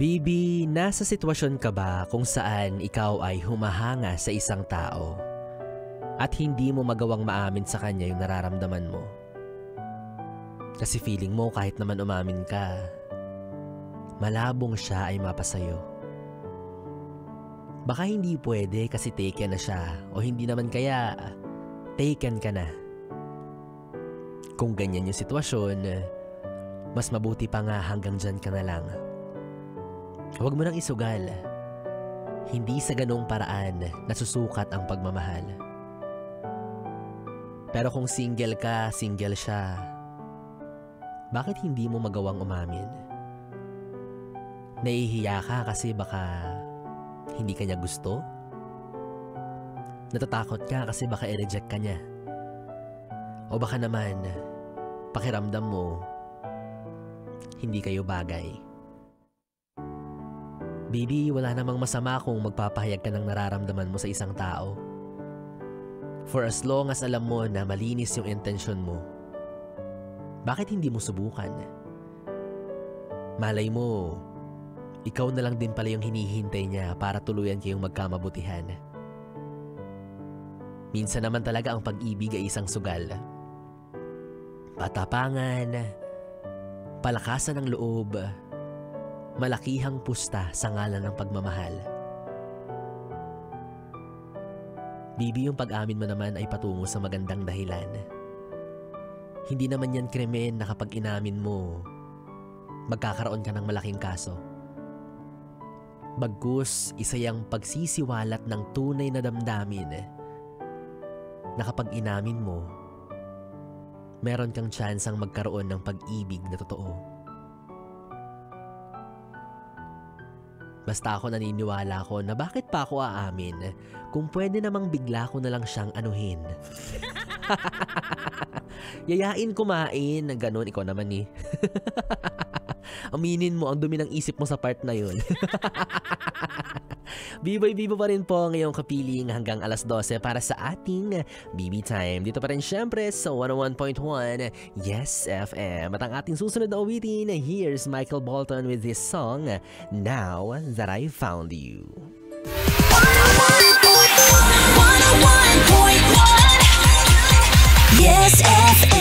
Bibi, nasa sitwasyon ka ba kung saan ikaw ay humahanga sa isang tao at hindi mo magawang maamin sa kanya yung nararamdaman mo? Kasi feeling mo kahit naman umamin ka, malabong siya ay mapasayo. Baka hindi pwede kasi taken na siya o hindi naman kaya taken ka na. Kung ganyan yung sitwasyon, mas mabuti pa nga hanggang dyan ka na lang. Huwag mo nang isugal. Hindi sa ganong paraan nasusukat ang pagmamahal. Pero kung single ka, single siya, bakit hindi mo magawang umamin? Nahihiya ka kasi baka hindi ka niya gusto? Natatakot ka kasi baka i-reject ka niya? O baka naman, pakiramdam mo, hindi kayo bagay? Baby, wala namang masama kung magpapahayag ka ng nararamdaman mo sa isang tao. For as long as alam mo na malinis yung intensyon mo, bakit hindi mo subukan? Malay mo, ikaw na lang din pala yung hinihintay niya para tuluyan kayong magkamabutihan. Minsan naman talaga ang pag-ibig ay isang sugal. Patapangan, palakasan ng loob, malakihang pusta sa ngalan ng pagmamahal. Bibi, yung pag-amin mo naman ay patungo sa magandang dahilan. Hindi naman yan krimen na kapag inamin mo, magkakaroon ka ng malaking kaso. Bagkus, isa yung pagsisiwalat ng tunay na damdamin na kapag inamin mo, meron kang tsansang magkaroon ng pag-ibig na totoo. Basta ako naniniwala ko na bakit pa ako aamin kung pwede namang bigla ko na lang siyang anuhin. Yayain kumain, ganun, ikaw naman eh. Aminin mo, ang dumi ng isip mo sa part na yun. Biboy-bibo pa rin po ngayong kapiling hanggang alas 12 para sa ating BB Time. Dito pa rin syempre sa 101.1 Yes FM. At ang ating susunod na uwitin, here's Michael Bolton with his song, Now That I Found You. 101.1 Yes FM.